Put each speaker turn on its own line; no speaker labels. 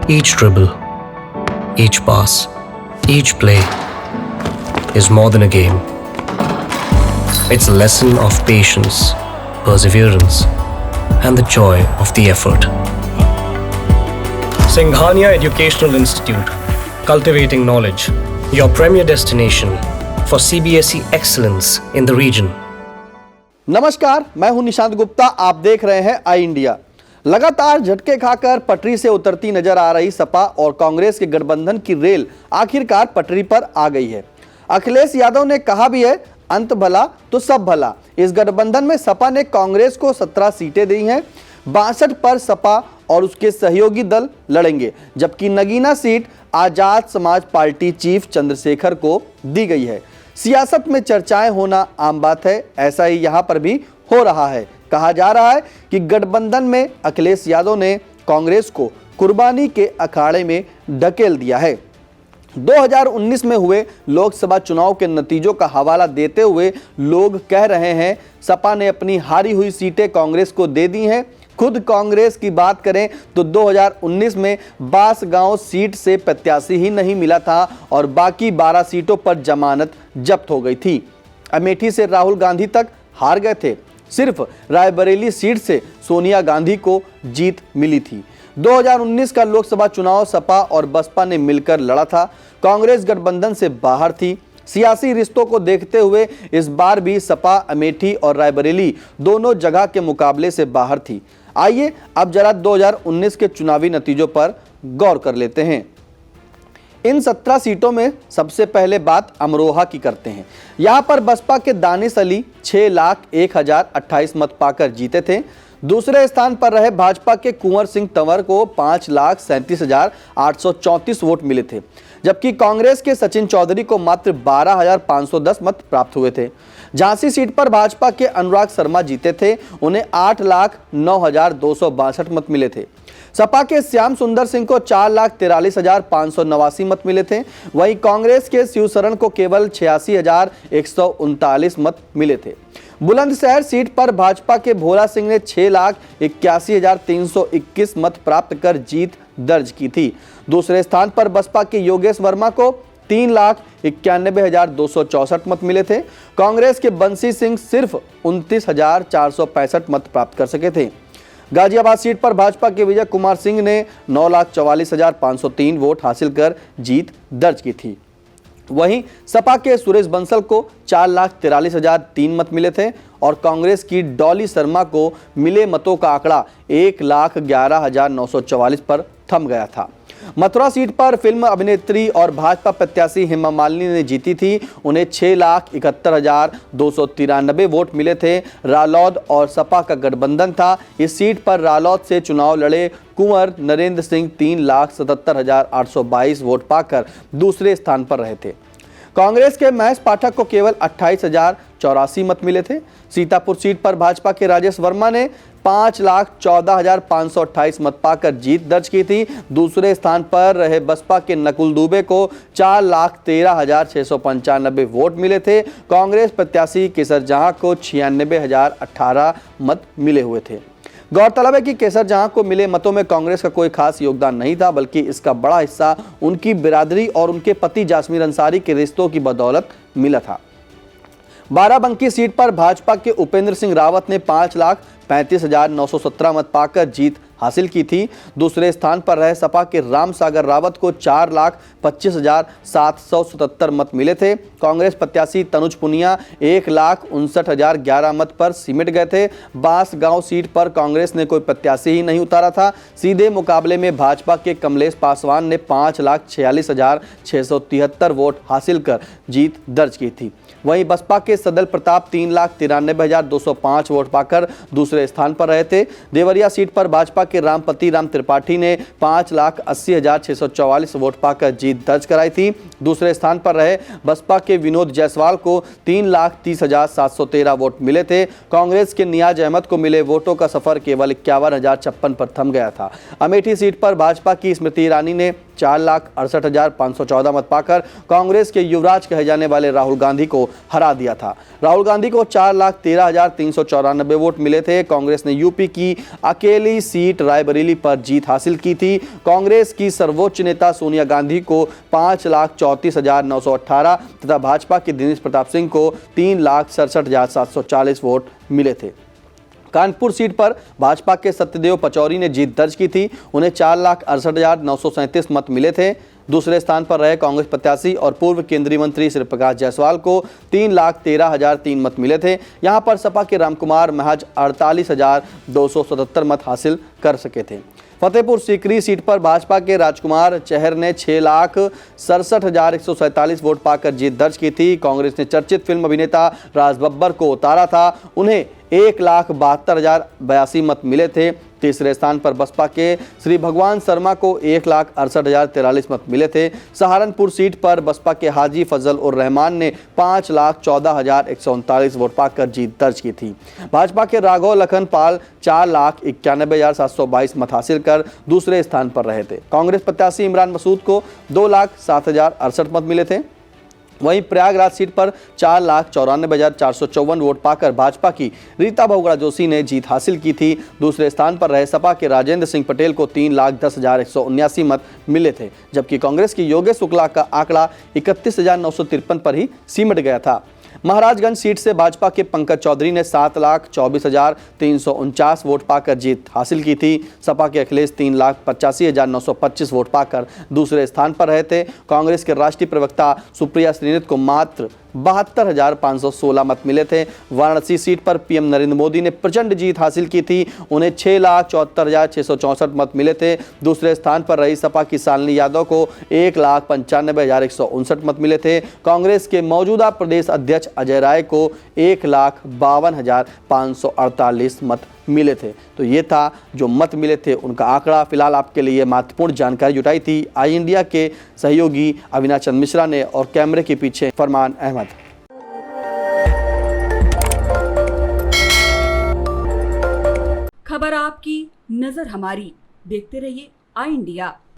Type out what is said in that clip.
Each dribble, each pass, each play is more than a game. It's a lesson of patience, perseverance, and the joy of the effort. Singhania Educational Institute, cultivating knowledge, your premier destination for CBSE excellence in the region.
नमस्कार, मैं हूं निशांत गुप्ता। आप देख रहे हैं आई India. लगातार झटके खाकर पटरी से उतरती नजर आ रही सपा और कांग्रेस के गठबंधन की रेल आखिरकार पटरी पर आ गई है। अखिलेश यादव ने कहा भी है, अंत भला तो सब भला। इस गठबंधन में सपा ने कांग्रेस को 17 सीटें दी हैं। 62 पर सपा और उसके सहयोगी दल लड़ेंगे, जबकि Nagina seat Azad Samaj party chief Chandrashekhar को दी गई है। सियासत में चर्चाएं होना आम बात है, ऐसा ही यहां पर भी हो रहा है। कहा जा रहा है कि गठबंधन में अखिलेश यादव ने कांग्रेस को कुर्बानी के अखाड़े में ढकेल दिया है। 2019 में हुए लोकसभा चुनाव के नतीजों का हवाला देते हुए लोग कह रहे हैं, सपा ने अपनी हारी हुई सीटें कांग्रेस को दे दी हैं। खुद कांग्रेस की बात करें तो 2019 में बांसगांव सीट से प्रत्याशी ही नहीं मिला था और बाकी 12 सीटों पर जमानत जब्त हो गई थी। अमेठी से राहुल गांधी तक हार गए थे। सिर्फ रायबरेली सीट से सोनिया गांधी को जीत मिली थी। 2019 का लोकसभा चुनाव सपा और बसपा ने मिलकर लड़ा था। कांग्रेस गठबंधन से बाहर थी। सियासी रिश्तों को देखते हुए इस बार भी सपा अमेठी और रायबरेली दोनों जगह के मुकाबले से बाहर थी। आइए अब जरा 2019 के चुनावी नतीजों पर गौर कर लेते हैं। इन 17 सीटों में सबसे पहले बात अमरोहा की करते हैं। यहां पर बसपा के दानिश अली 6,01,028 मत पाकर जीते थे। दूसरे स्थान पर रहे भाजपा के कुंवर सिंह तंवर को 5,37,834 वोट मिले थे, जबकि कांग्रेस के सचिन चौधरी को मात्र 12,510 मत प्राप्त हुए थे। झांसी सीट पर भाजपा के अनुराग शर्मा जीते थे, उन्हें 8,09,262 मत मिले थे। सपा के श्याम सुंदर सिंह को 4,43,589 मत मिले थे। वहीं कांग्रेस के शिवशरण को केवल 86,139 मत मिले थे। बुलंदशहर सीट पर भाजपा के भोला सिंह ने 6,81,321 मत प्राप्त कर जीत दर्ज की थी। दूसरे स्थान पर बसपा के योगेश वर्मा को 3,91,264 मत मिले थे। कांग्रेस के बंसी सिंह सिर्फ 29,465 मत प्राप्त कर सके थे। गाजियाबाद सीट पर भाजपा के विजय कुमार सिंह ने 9,44,503 वोट हासिल कर जीत दर्ज की थी। वहीं सपा के सुरेश बंसल को 4,43,003 मत मिले थे और कांग्रेस की डॉली शर्मा को मिले मतों का आंकड़ा 1,11,944 पर थम गया था। मथुरा सीट पर फिल्म अभिनेत्री और भाजपा प्रत्याशी हेमा मालिनी ने जीती थी। उन्हें 6,71,293 वोट मिले थे। रालोद और सपा का गठबंधन था। इस सीट पर रालोद से चुनाव लड़े कुंवर नरेंद्र सिंह 3,77,822 वोट पाकर दूसरे स्थान पर रहे थे। कांग्रेस के महेश पाठक को केवल 28,084 मत मिले थे। सीतापुर सीट पर भाजपा के राजेश वर्मा ने 5,14,528 मत पाकर जीत दर्ज की थी। दूसरे स्थान पर रहे बसपा के नकुल दुबे को 4,13,695 वोट मिले थे। कांग्रेस प्रत्याशी केसर जहां को 96,018 मत मिले हुए थे। गौरतलब है कि केसर जहां को मिले मतों में कांग्रेस का कोई खास योगदान नहीं था, बल्कि इसका बड़ा हिस्सा उनकी बिरादरी और उनके पति जासमीर अंसारी के रिश्तों की बदौलत मिला था। बाराबंकी सीट पर भाजपा के उपेंद्र सिंह रावत ने 5,35,917 मत पाकर जीत हासिल की थी। दूसरे स्थान पर रहे सपा के राम सागर रावत को 4,25,777 मत मिले थे। कांग्रेस प्रत्याशी तनुज पुनिया 1,59,011 मत पर सिमट गए थे। बांसगांव सीट पर कांग्रेस ने कोई प्रत्याशी ही नहीं उतारा था। सीधे मुकाबले में भाजपा के कमलेश पासवान ने 5,46,673 वोट हासिल कर जीत दर्ज की थी। वहीं बसपा के सदल प्रताप 3,93,205 वोट पाकर दूसरे स्थान पर रहे थे। देवरिया सीट पर भाजपा के रामपति राम त्रिपाठी ने 5,80,644 वोट पाकर जीत दर्ज कराई थी। दूसरे स्थान पर रहे बसपा के विनोद जायसवाल को 3,30,713 वोट मिले थे। कांग्रेस के नियाज अहमद को मिले वोटों का सफर केवल 51,056 पर थम गया था। अमेठी सीट पर भाजपा की स्मृति ईरानी ने 4,68,514 मत पाकर कांग्रेस के युवराज कहे जाने वाले राहुल गांधी को हरा दिया था। राहुल गांधी को 4,13,394 वोट मिले थे। कांग्रेस ने यूपी की अकेली सीट रायबरेली पर जीत हासिल की थी। कांग्रेस की सर्वोच्च नेता सोनिया गांधी को 5,34,918 तथा भाजपा के दिनेश प्रताप सिंह को 3,67,740 वोट मिले थे। कानपुर सीट पर भाजपा के सत्यदेव पचौरी ने जीत दर्ज की थी। उन्हें 4,68,937 मत मिले थे। दूसरे स्थान पर रहे कांग्रेस प्रत्याशी और पूर्व केंद्रीय मंत्री श्री प्रकाश जायसवाल को 3,13,003 मत मिले थे। यहां पर सपा के रामकुमार महज 48,277 मत हासिल कर सके थे। फतेहपुर सीकरी सीट पर भाजपा के राजकुमार चहर ने 6,67,147 वोट पाकर जीत दर्ज की थी। कांग्रेस ने चर्चित फिल्म अभिनेता राज बब्बर को उतारा था। उन्हें 1,72,082 मत मिले थे। तीसरे स्थान पर बसपा के श्री भगवान शर्मा को 1,68,043 मत मिले थे। सहारनपुर सीट पर बसपा के हाजी फजल उर रहमान ने 5,14,139 वोट पाकर जीत दर्ज की थी। भाजपा के राघव लखन पाल 4,91,722 मत हासिल कर दूसरे स्थान पर रहे थे। कांग्रेस प्रत्याशी इमरान मसूद को 2,07,068 मत मिले थे। वहीं प्रयागराज सीट पर 4,94,454 वोट पाकर भाजपा की रीता बहुगुणा जोशी ने जीत हासिल की थी। दूसरे स्थान पर रहे सपा के राजेंद्र सिंह पटेल को 3,10,179 मत मिले थे, जबकि कांग्रेस की योगेश शुक्ला का आंकड़ा 31,953 पर ही सिमट गया था। महाराजगंज सीट से भाजपा के पंकज चौधरी ने 7,24,349 वोट पाकर जीत हासिल की थी। सपा के अखिलेश 3,85,925 वोट पाकर दूसरे स्थान पर रहे थे। कांग्रेस के राष्ट्रीय प्रवक्ता सुप्रिया श्रीनित को मात्र 72,516 मत मिले थे। वाराणसी सीट पर पीएम नरेंद्र मोदी ने प्रचंड जीत हासिल की थी। उन्हें 6,74,664 मत मिले थे। दूसरे स्थान पर रही सपा की शालिनी यादव को 1,95,159 मत मिले थे। कांग्रेस के मौजूदा प्रदेश अध्यक्ष अजय राय को 1,52,548 मत मिले थे। तो ये था जो मत मिले थे उनका आंकड़ा। फिलहाल आपके लिए महत्वपूर्ण जानकारी जुटाई थी आई इंडिया के सहयोगी अविनाश चंद्र मिश्रा ने और कैमरे के पीछे फरमान अहमद।
खबर आपकी, नजर हमारी। देखते रहिए आई इंडिया।